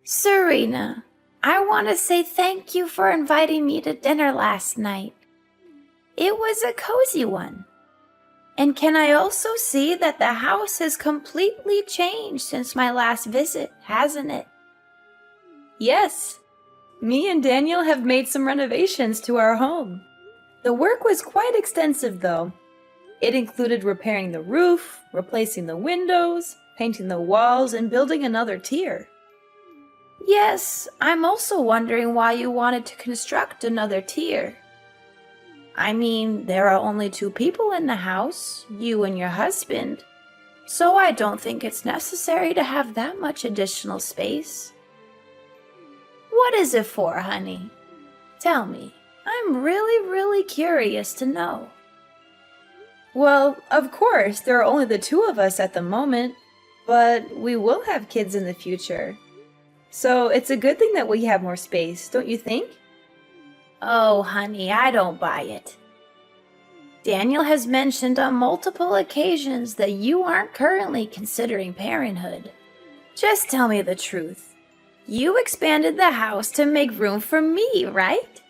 Serena, I want to say thank you for inviting me to dinner last night. It was a cozy one. And can I also see that the house has completely changed since my last visit, hasn't it? Yes, me and Daniel have made some renovations to our home. The work was quite extensive, though. It included repairing the roof, replacing the windows, painting the walls, and building another tier. Yes, I'm also wondering why you wanted to construct another tier. I mean, there are only two people in the house, you and your husband, so I don't think it's necessary to have that much additional space. What is it for, honey? Tell me. I'm really curious to know. Well, of course, there are only the two of us at the moment, but we will have kids in the future. So it's a good thing that we have more space, don't you think? Oh, honey, I don't buy it. Daniel has mentioned on multiple occasions that you aren't currently considering parenthood. Just tell me the truth. You expanded the house to make room for me, right?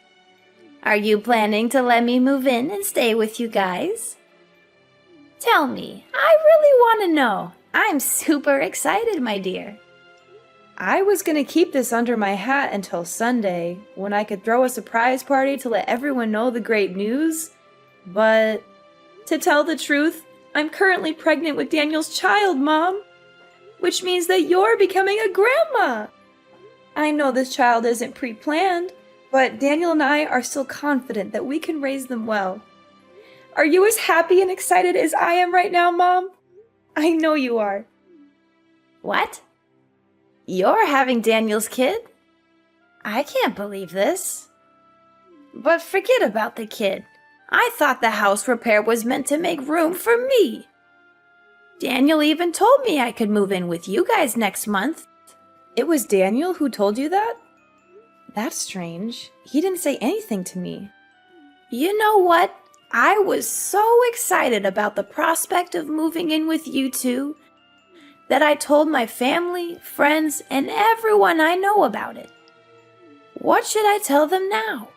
Are you planning to let me move in and stay with you guys? Tell me, I really want to know. I'm super excited, my dear. I was going to keep this under my hat until Sunday, when I could throw a surprise party to let everyone know the great news. But, to tell the truth, I'm currently pregnant with Daniel's child, Mom. Which means that you're becoming a grandma. I know this child isn't pre-planned, but Daniel and I are still confident that we can raise them well. Are you as happy and excited as I am right now, Mom? I know you are. What? You're having Daniel's kid? I can't believe this. But forget about the kid. I thought the house repair was meant to make room for me. Daniel even told me I could move in with you guys next month. It was Daniel who told you that? That's strange. He didn't say anything to me. You know what? I was so excited about the prospect of moving in with you two that I told my family, friends, and everyone I know about it. What should I tell them now?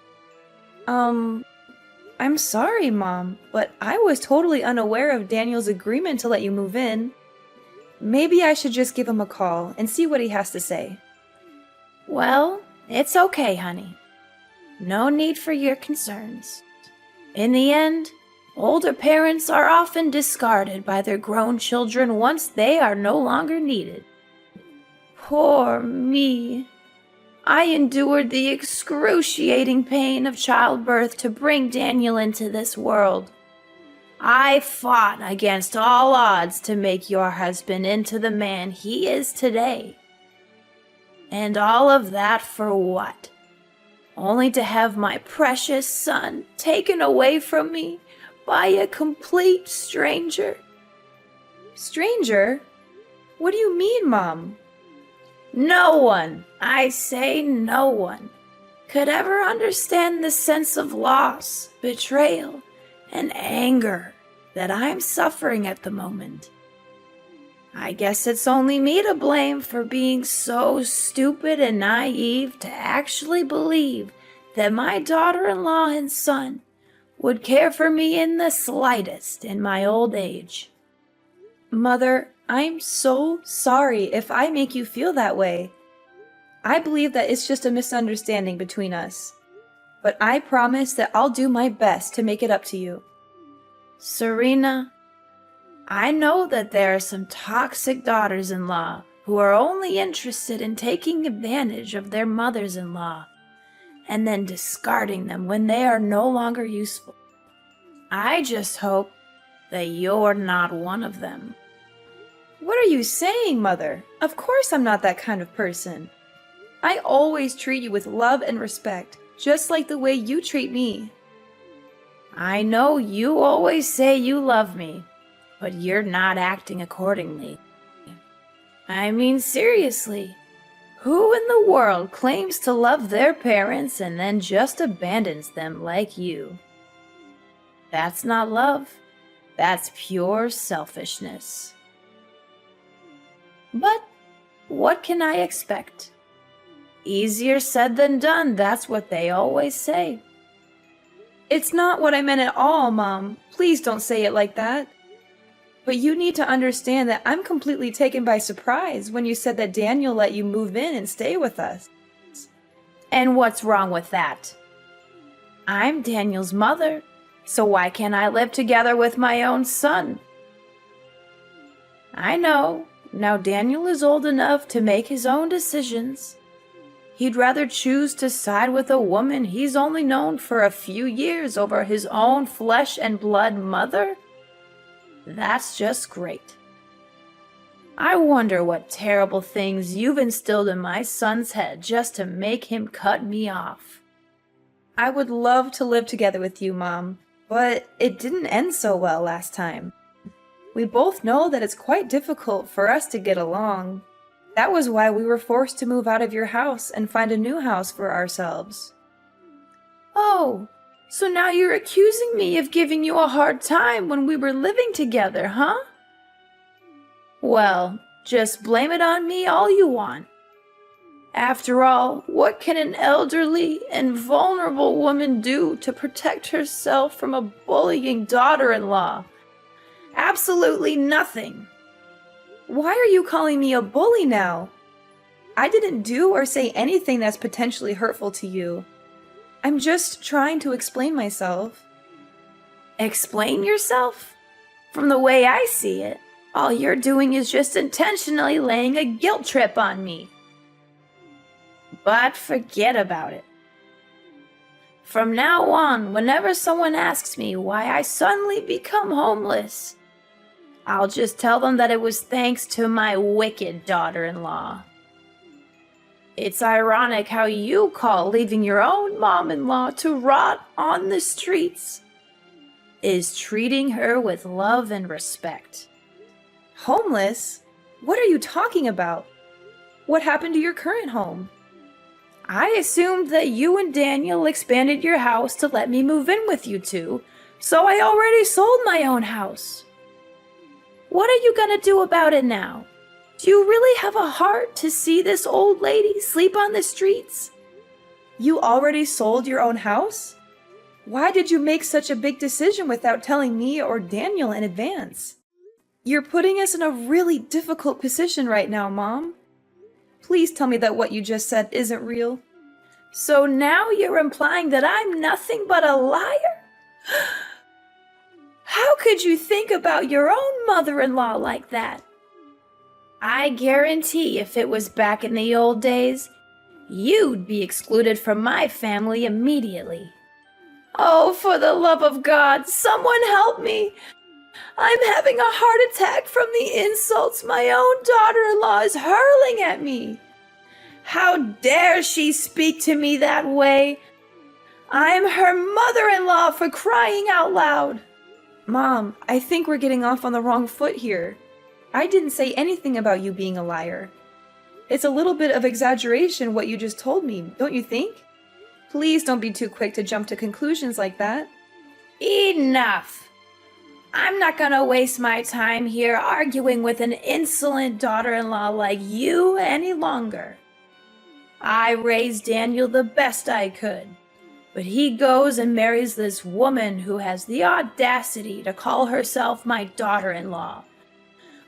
I'm sorry, Mom, but I was totally unaware of Daniel's agreement to let you move in. Maybe I should just give him a call and see what he has to say. Well, it's okay, honey. No need for your concerns. In the end, older parents are often discarded by their grown children once they are no longer needed. Poor me. I endured the excruciating pain of childbirth to bring Daniel into this world. I fought against all odds to make your husband into the man he is today. And all of that for what? Only to have my precious son taken away from me by a complete stranger. Stranger? What do you mean, Mom? No one, I say no one, could ever understand the sense of loss, betrayal, and anger that I'm suffering at the moment. I guess it's only me to blame for being so stupid and naive to actually believe that my daughter-in-law and son would care for me in the slightest in my old age. Mother, I'm so sorry if I make you feel that way. I believe that it's just a misunderstanding between us. But I promise that I'll do my best to make it up to you. Serena, I know that there are some toxic daughters-in-law who are only interested in taking advantage of their mothers-in-law and then discarding them when they are no longer useful. I just hope that you're not one of them. What are you saying, Mother? Of course I'm not that kind of person. I always treat you with love and respect, just like the way you treat me. I know you always say you love me, but you're not acting accordingly. I mean, seriously, who in the world claims to love their parents and then just abandons them like you? That's not love. That's pure selfishness. But what can I expect? Easier said than done, that's what they always say. It's not what I meant at all, Mom. Please don't say it like that. But you need to understand that I'm completely taken by surprise when you said that Daniel let you move in and stay with us. And what's wrong with that? I'm Daniel's mother, so why can't I live together with my own son? I know, now Daniel is old enough to make his own decisions. He'd rather choose to side with a woman he's only known for a few years over his own flesh and blood mother? That's just great. I wonder what terrible things you've instilled in my son's head just to make him cut me off. I would love to live together with you, Mom, but it didn't end so well last time. We both know that it's quite difficult for us to get along. That was why we were forced to move out of your house and find a new house for ourselves. Oh, so now you're accusing me of giving you a hard time when we were living together, huh? Well, just blame it on me all you want. After all, what can an elderly and vulnerable woman do to protect herself from a bullying daughter-in-law? Absolutely nothing. Why are you calling me a bully now? I didn't do or say anything that's potentially hurtful to you. I'm just trying to explain myself. Explain yourself? From the way I see it, all you're doing is just intentionally laying a guilt trip on me. But forget about it. From now on, whenever someone asks me why I suddenly become homeless, I'll just tell them that it was thanks to my wicked daughter-in-law. It's ironic how you call leaving your own mom-in-law to rot on the streets is treating her with love and respect. Homeless? What are you talking about? What happened to your current home? I assumed that you and Daniel expanded your house to let me move in with you two, so I already sold my own house. What are you gonna do about it now? Do you really have a heart to see this old lady sleep on the streets? You already sold your own house? Why did you make such a big decision without telling me or Daniel in advance? You're putting us in a really difficult position right now, Mom. Please tell me that what you just said isn't real. So now you're implying that I'm nothing but a liar? How could you think about your own mother-in-law like that? I guarantee if it was back in the old days, you'd be excluded from my family immediately. Oh, for the love of God, someone help me! I'm having a heart attack from the insults my own daughter-in-law is hurling at me. How dare she speak to me that way? I'm her mother-in-law, for crying out loud. Mom, I think we're getting off on the wrong foot here. I didn't say anything about you being a liar. It's a little bit of exaggeration what you just told me, don't you think? Please don't be too quick to jump to conclusions like that. Enough! I'm not gonna waste my time here arguing with an insolent daughter-in-law like you any longer. I raised Daniel the best I could, but he goes and marries this woman who has the audacity to call herself my daughter-in-law,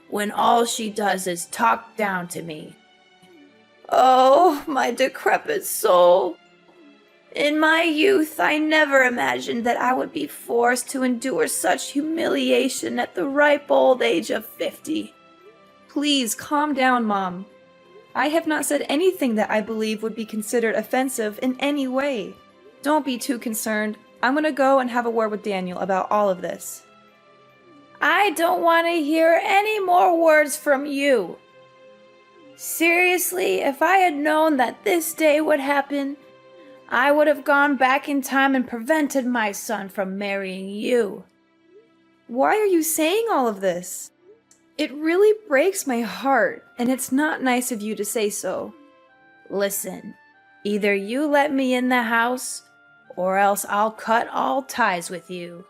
when all she does is talk down to me. Oh, my decrepit soul! In my youth, I never imagined that I would be forced to endure such humiliation at the ripe old age of 50. Please calm down, Mom. I have not said anything that I believe would be considered offensive in any way. Don't be too concerned. I'm gonna go and have a word with Daniel about all of this. I don't want to hear any more words from you. Seriously, if I had known that this day would happen, I would have gone back in time and prevented my son from marrying you. Why are you saying all of this? It really breaks my heart, and it's not nice of you to say so. Listen, either you let me in the house, or else I'll cut all ties with you.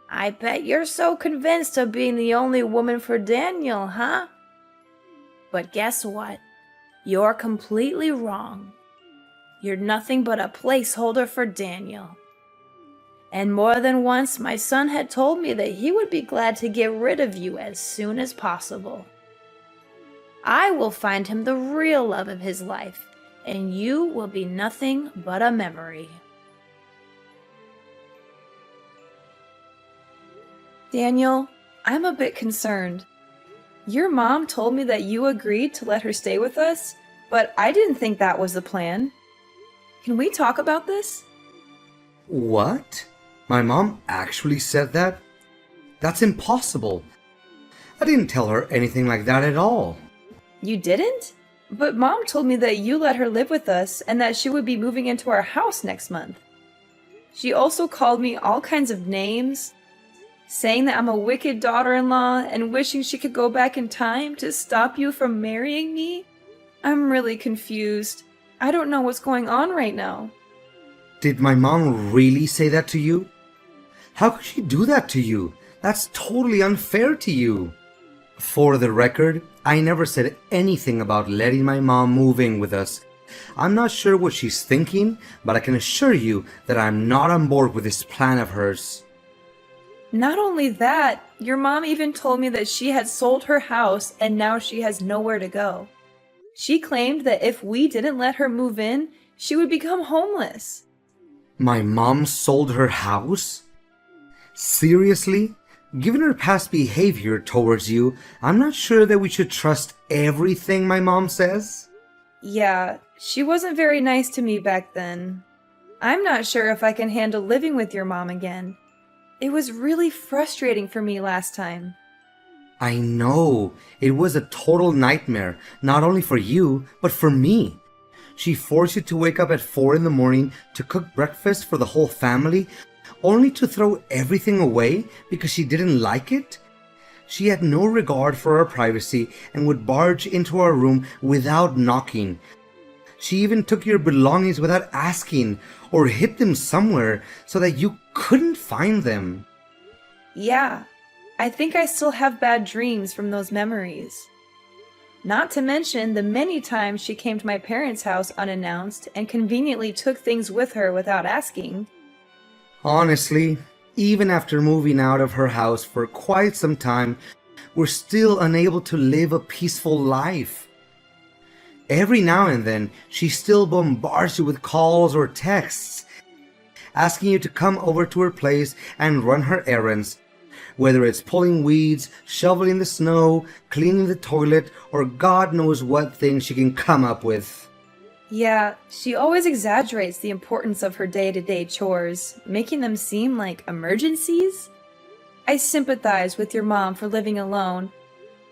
I bet you're so convinced of being the only woman for Daniel, huh? But guess what? You're completely wrong. You're nothing but a placeholder for Daniel. And more than once, my son had told me that he would be glad to get rid of you as soon as possible. I will find him the real love of his life, and you will be nothing but a memory. Daniel, I'm a bit concerned. Your mom told me that you agreed to let her stay with us, but I didn't think that was the plan. Can we talk about this? What? My mom actually said that? That's impossible. I didn't tell her anything like that at all. You didn't? But Mom told me that you let her live with us and that she would be moving into our house next month. She also called me all kinds of names, saying that I'm a wicked daughter-in-law and wishing she could go back in time to stop you from marrying me. I'm really confused. I don't know what's going on right now. Did my mom really say that to you? How could she do that to you? That's totally unfair to you. For the record, I never said anything about letting my mom move in with us. I'm not sure what she's thinking, but I can assure you that I'm not on board with this plan of hers. Not only that, your mom even told me that she had sold her house and now she has nowhere to go. She claimed that if we didn't let her move in, she would become homeless. My mom sold her house? Seriously? Given her past behavior towards you, I'm not sure that we should trust everything my mom says. Yeah, she wasn't very nice to me back then. I'm not sure if I can handle living with your mom again. It was really frustrating for me last time. I know. It was a total nightmare, not only for you, but for me. She forced you to wake up at 4 in the morning to cook breakfast for the whole family, only to throw everything away because she didn't like it? She had no regard for our privacy and would barge into our room without knocking. She even took your belongings without asking or hid them somewhere so that you couldn't find them. Yeah, I think I still have bad dreams from those memories. Not to mention the many times she came to my parents' house unannounced and conveniently took things with her without asking. Honestly, even after moving out of her house for quite some time, we're still unable to live a peaceful life. Every now and then, she still bombards you with calls or texts, asking you to come over to her place and run her errands, whether it's pulling weeds, shoveling the snow, cleaning the toilet, or God knows what thing she can come up with. Yeah, she always exaggerates the importance of her day-to-day chores, making them seem like emergencies. I sympathize with your mom for living alone,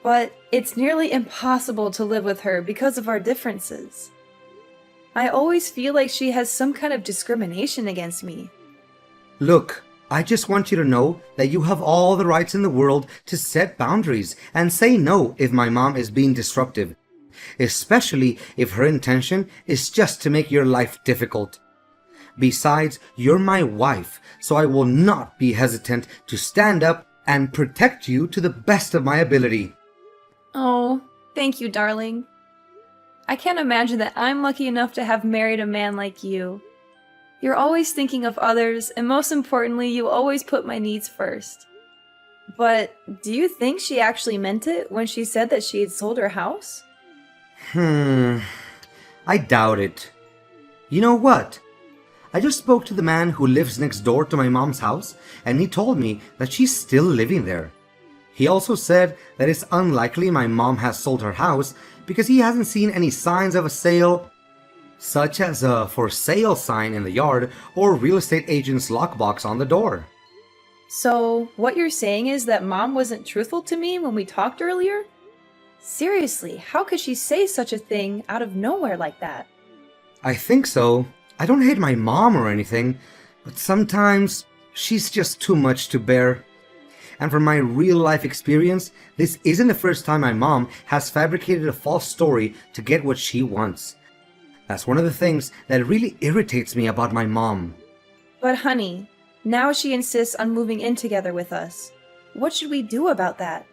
but it's nearly impossible to live with her because of our differences. I always feel like she has some kind of discrimination against me. Look, I just want you to know that you have all the rights in the world to set boundaries and say no if my mom is being disruptive, especially if her intention is just to make your life difficult. Besides, you're my wife, so I will not be hesitant to stand up and protect you to the best of my ability. Oh, thank you, darling. I can't imagine that I'm lucky enough to have married a man like you. You're always thinking of others, and most importantly, you always put my needs first. But do you think she actually meant it when she said that she had sold her house? I doubt it. You know what? I just spoke to the man who lives next door to my mom's house, and he told me that she's still living there. He also said that it's unlikely my mom has sold her house because he hasn't seen any signs of a sale, such as a for sale sign in the yard or real estate agent's lockbox on the door. So, what you're saying is that Mom wasn't truthful to me when we talked earlier? Seriously, how could she say such a thing out of nowhere like that? I think so. I don't hate my mom or anything, but sometimes she's just too much to bear. And from my real life experience, this isn't the first time my mom has fabricated a false story to get what she wants. That's one of the things that really irritates me about my mom. But honey, now she insists on moving in together with us. What should we do about that?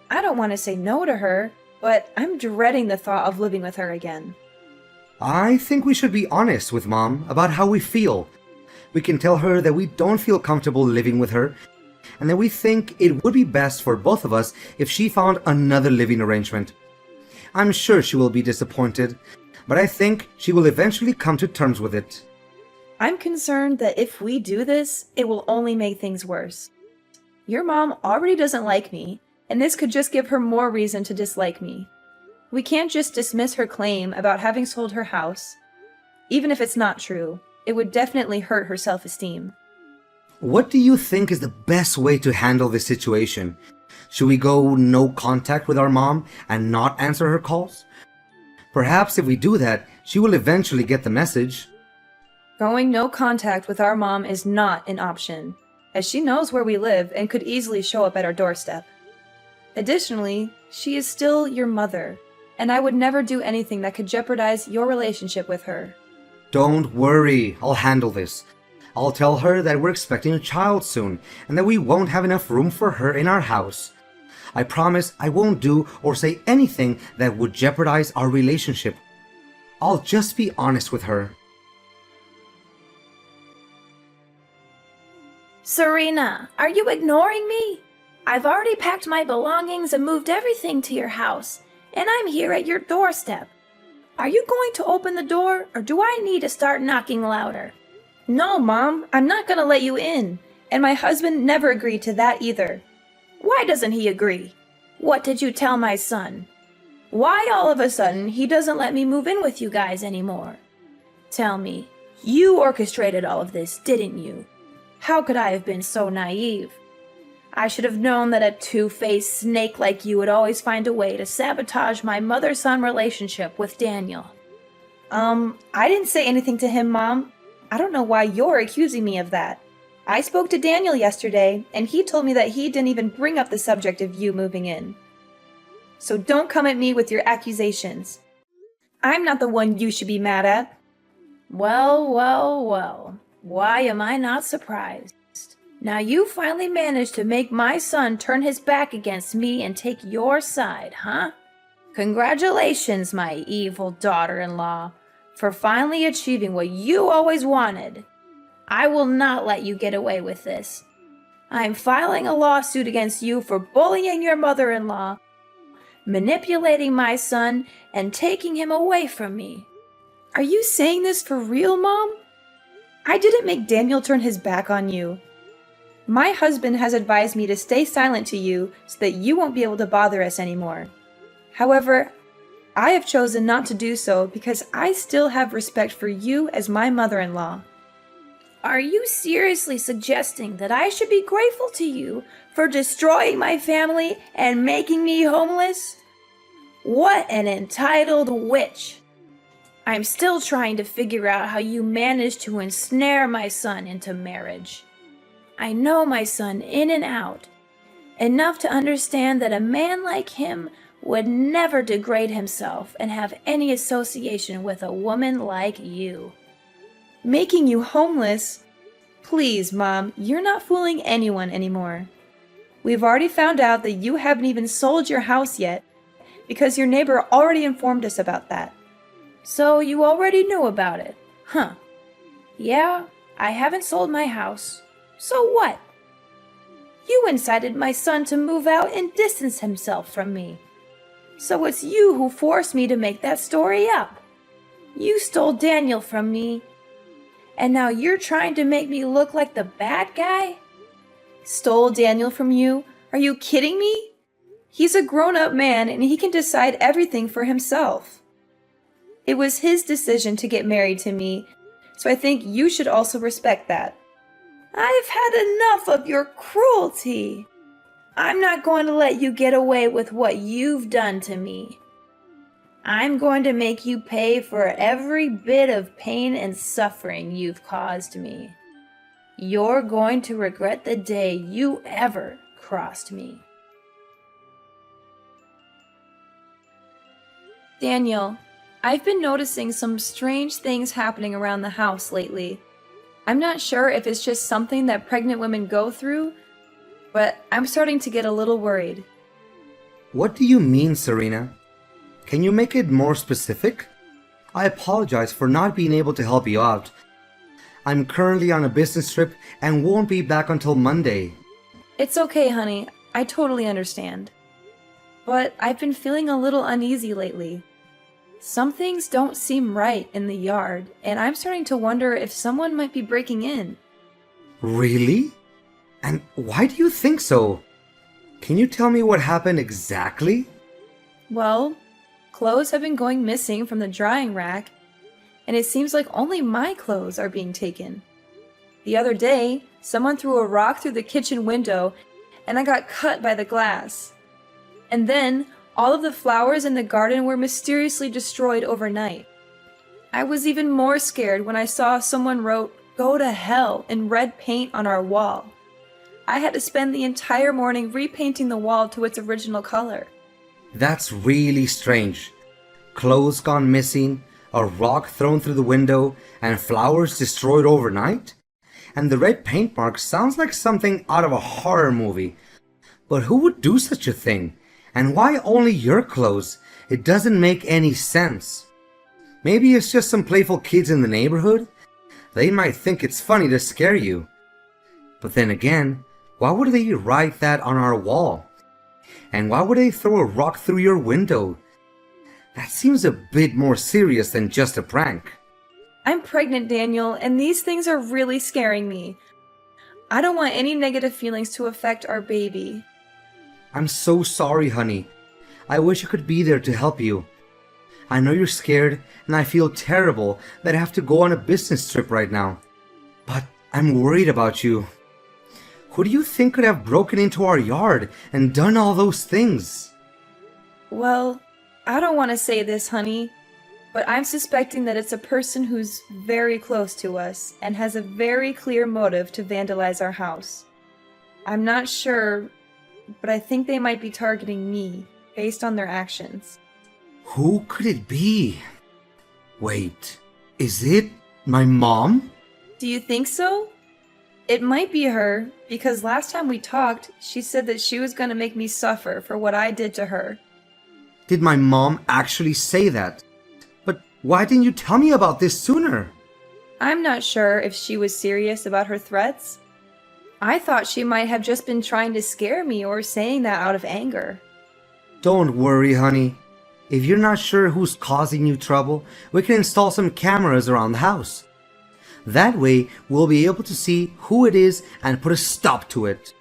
I don't want to say no to her, but I'm dreading the thought of living with her again. I think we should be honest with Mom about how we feel. We can tell her that we don't feel comfortable living with her, and that we think it would be best for both of us if she found another living arrangement. I'm sure she will be disappointed, but I think she will eventually come to terms with it. I'm concerned that if we do this, it will only make things worse. Your mom already doesn't like me, and this could just give her more reason to dislike me. We can't just dismiss her claim about having sold her house. Even if it's not true, it would definitely hurt her self-esteem. What do you think is the best way to handle this situation? Should we go no contact with our mom and not answer her calls? Perhaps if we do that, she will eventually get the message. Going no contact with our mom is not an option, as she knows where we live and could easily show up at our doorstep. Additionally, she is still your mother, and I would never do anything that could jeopardize your relationship with her. Don't worry, I'll handle this. I'll tell her that we're expecting a child soon and that we won't have enough room for her in our house. I promise I won't do or say anything that would jeopardize our relationship. I'll just be honest with her. Serena, are you ignoring me? I've already packed my belongings and moved everything to your house, and I'm here at your doorstep. Are you going to open the door, or do I need to start knocking louder? No, Mom, I'm not gonna let you in, and my husband never agreed to that either. Why doesn't he agree? What did you tell my son? Why all of a sudden he doesn't let me move in with you guys anymore? Tell me, you orchestrated all of this, didn't you? How could I have been so naive? I should have known that a two-faced snake like you would always find a way to sabotage my mother-son relationship with Daniel. I didn't say anything to him, Mom. I don't know why you're accusing me of that. I spoke to Daniel yesterday, and he told me that he didn't even bring up the subject of you moving in. So don't come at me with your accusations. I'm not the one you should be mad at. Well, well, well. Why am I not surprised? Now you finally managed to make my son turn his back against me and take your side, huh? Congratulations, my evil daughter-in-law, for finally achieving what you always wanted. I will not let you get away with this. I'm filing a lawsuit against you for bullying your mother-in-law, manipulating my son, and taking him away from me. Are you saying this for real, Mom? I didn't make Daniel turn his back on you. My husband has advised me to stay silent to you so that you won't be able to bother us anymore. However, I have chosen not to do so because I still have respect for you as my mother-in-law. Are you seriously suggesting that I should be grateful to you for destroying my family and making me homeless? What an entitled witch! I'm still trying to figure out how you managed to ensnare my son into marriage. I know my son in and out, enough to understand that a man like him would never degrade himself and have any association with a woman like you. Making you homeless? Please, Mom, you're not fooling anyone anymore. We've already found out that you haven't even sold your house yet because your neighbor already informed us about that. So you already knew about it, huh? Yeah, I haven't sold my house. So what? You incited my son to move out and distance himself from me. So it's you who forced me to make that story up. You stole Daniel from me, and now you're trying to make me look like the bad guy? Stole Daniel from you? Are you kidding me? He's a grown-up man and he can decide everything for himself. It was his decision to get married to me, so I think you should also respect that. I've had enough of your cruelty. I'm not going to let you get away with what you've done to me. I'm going to make you pay for every bit of pain and suffering you've caused me. You're going to regret the day you ever crossed me. Daniel, I've been noticing some strange things happening around the house lately. I'm not sure if it's just something that pregnant women go through, but I'm starting to get a little worried. What do you mean, Serena? Can you make it more specific? I apologize for not being able to help you out. I'm currently on a business trip and won't be back until Monday. It's okay, honey. I totally understand. But I've been feeling a little uneasy lately. Some things don't seem right in the yard, and I'm starting to wonder if someone might be breaking in. Really? And why do you think so? Can you tell me what happened exactly? Well, clothes have been going missing from the drying rack, and it seems like only my clothes are being taken. The other day, someone threw a rock through the kitchen window, and I got cut by the glass. And then, all of the flowers in the garden were mysteriously destroyed overnight. I was even more scared when I saw someone wrote, "Go to hell," in red paint on our wall. I had to spend the entire morning repainting the wall to its original color. That's really strange. Clothes gone missing, a rock thrown through the window, and flowers destroyed overnight? And the red paint mark sounds like something out of a horror movie. But who would do such a thing? And why only your clothes? It doesn't make any sense. Maybe it's just some playful kids in the neighborhood? They might think it's funny to scare you. But then again, why would they write that on our wall? And why would they throw a rock through your window? That seems a bit more serious than just a prank. I'm pregnant, Daniel, and these things are really scaring me. I don't want any negative feelings to affect our baby. I'm so sorry, honey. I wish I could be there to help you. I know you're scared, and I feel terrible that I have to go on a business trip right now. But I'm worried about you. Who do you think could have broken into our yard and done all those things? Well, I don't want to say this, honey, but I'm suspecting that it's a person who's very close to us and has a very clear motive to vandalize our house. I'm not sure, but I think they might be targeting me based on their actions. Who could it be? Wait, is it my mom? Do you think so? It might be her, because last time we talked, she said that she was going to make me suffer for what I did to her. Did my mom actually say that? But why didn't you tell me about this sooner? I'm not sure if she was serious about her threats. I thought she might have just been trying to scare me or saying that out of anger. Don't worry, honey. If you're not sure who's causing you trouble, we can install some cameras around the house. That way, we'll be able to see who it is and put a stop to it.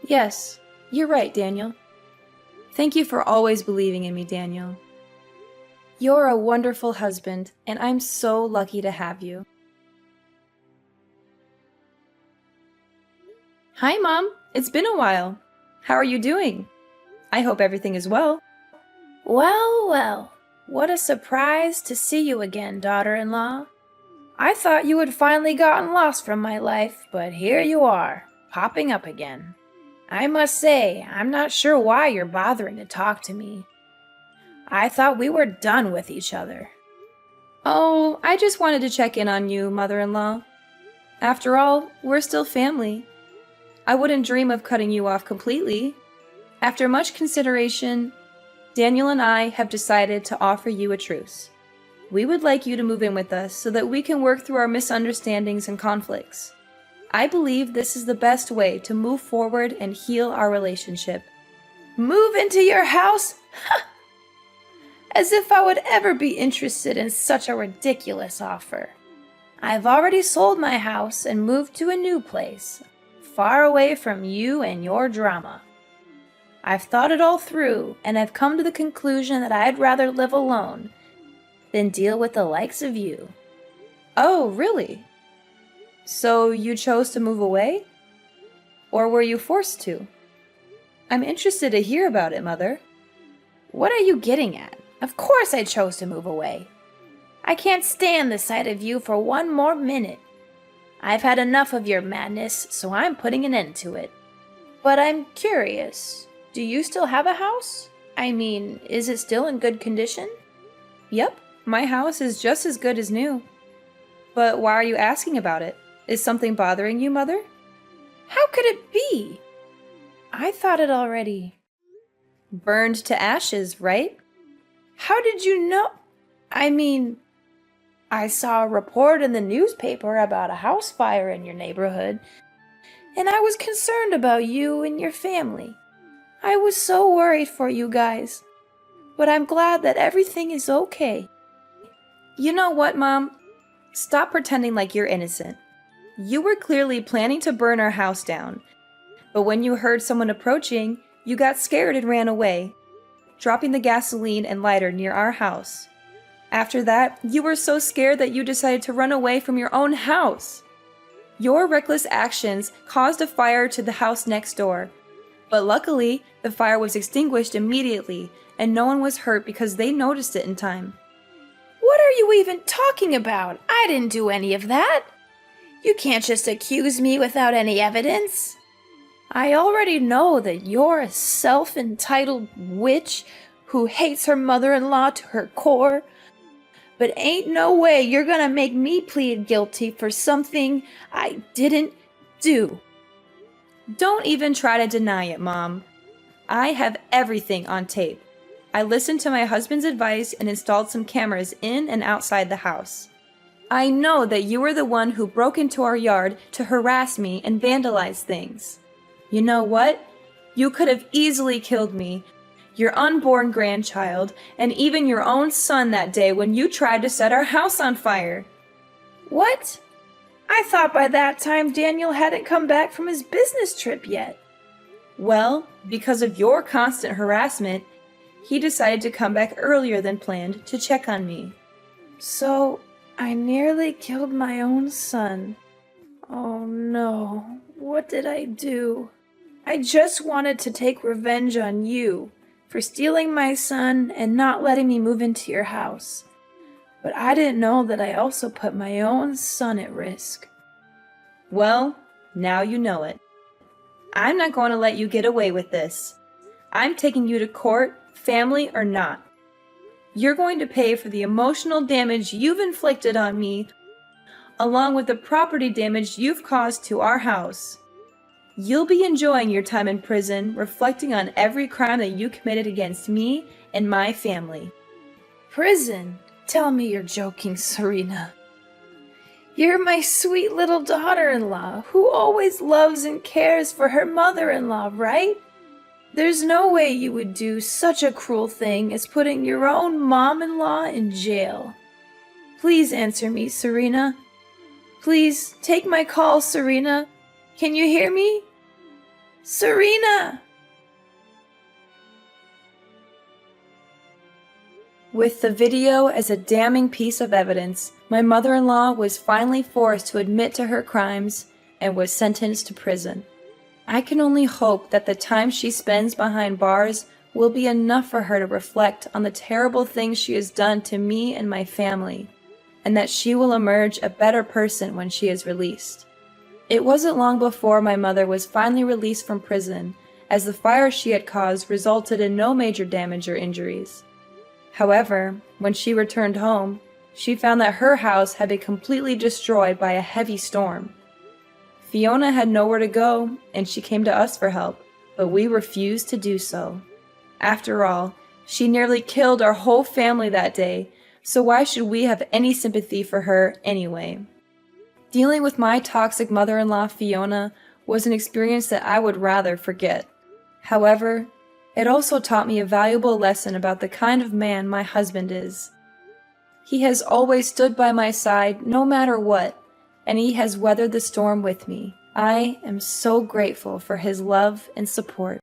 Yes, you're right, Daniel. Thank you for always believing in me, Daniel. You're a wonderful husband, and I'm so lucky to have you. Hi, Mom. It's been a while. How are you doing? I hope everything is well. Well, well, what a surprise to see you again, daughter-in-law. I thought you had finally gotten lost from my life, but here you are, popping up again. I must say, I'm not sure why you're bothering to talk to me. I thought we were done with each other. Oh, I just wanted to check in on you, mother-in-law. After all, we're still family. I wouldn't dream of cutting you off completely. After much consideration, Daniel and I have decided to offer you a truce. We would like you to move in with us so that we can work through our misunderstandings and conflicts. I believe this is the best way to move forward and heal our relationship. Move into your house? As if I would ever be interested in such a ridiculous offer. I've already sold my house and moved to a new place, far away from you and your drama. I've thought it all through, and I've come to the conclusion that I'd rather live alone than deal with the likes of you. Oh, really? So you chose to move away? Or were you forced to? I'm interested to hear about it, Mother. What are you getting at? Of course I chose to move away. I can't stand the sight of you for one more minute. I've had enough of your madness, so I'm putting an end to it. But I'm curious. Do you still have a house? I mean, is it still in good condition? Yep, my house is just as good as new. But why are you asking about it? Is something bothering you, Mother? How could it be? I thought it already burned to ashes, right? How did you know? I mean, I saw a report in the newspaper about a house fire in your neighborhood, and I was concerned about you and your family. I was so worried for you guys, but I'm glad that everything is okay. You know what, Mom? Stop pretending like you're innocent. You were clearly planning to burn our house down, but when you heard someone approaching, you got scared and ran away, dropping the gasoline and lighter near our house. After that, you were so scared that you decided to run away from your own house. Your reckless actions caused a fire to the house next door, but luckily, the fire was extinguished immediately and no one was hurt because they noticed it in time. What are you even talking about? I didn't do any of that. You can't just accuse me without any evidence. I already know that you're a self-entitled witch who hates her mother-in-law to her core, but ain't no way you're gonna make me plead guilty for something I didn't do. Don't even try to deny it, Mom. I have everything on tape. I listened to my husband's advice and installed some cameras in and outside the house. I know that you were the one who broke into our yard to harass me and vandalize things. You know what? You could have easily killed me, your unborn grandchild, and even your own son that day when you tried to set our house on fire. What? I thought by that time Daniel hadn't come back from his business trip yet. Well, because of your constant harassment, he decided to come back earlier than planned to check on me. So, I nearly killed my own son. Oh no, what did I do? I just wanted to take revenge on you for stealing my son and not letting me move into your house. But I didn't know that I also put my own son at risk. Well, now you know it. I'm not going to let you get away with this. I'm taking you to court, family or not. You're going to pay for the emotional damage you've inflicted on me, along with the property damage you've caused to our house. You'll be enjoying your time in prison, reflecting on every crime that you committed against me and my family. Prison? Tell me you're joking, Serena. You're my sweet little daughter-in-law who always loves and cares for her mother-in-law, right? There's no way you would do such a cruel thing as putting your own mom-in-law in jail. Please answer me, Serena. Please, take my call, Serena. Can you hear me? Serena! With the video as a damning piece of evidence, my mother-in-law was finally forced to admit to her crimes and was sentenced to prison. I can only hope that the time she spends behind bars will be enough for her to reflect on the terrible things she has done to me and my family, and that she will emerge a better person when she is released. It wasn't long before my mother was finally released from prison, as the fire she had caused resulted in no major damage or injuries. However, when she returned home, she found that her house had been completely destroyed by a heavy storm. Fiona had nowhere to go, and she came to us for help, but we refused to do so. After all, she nearly killed our whole family that day, so why should we have any sympathy for her anyway? Dealing with my toxic mother-in-law, Fiona, was an experience that I would rather forget. However, it also taught me a valuable lesson about the kind of man my husband is. He has always stood by my side no matter what, and he has weathered the storm with me. I am so grateful for his love and support.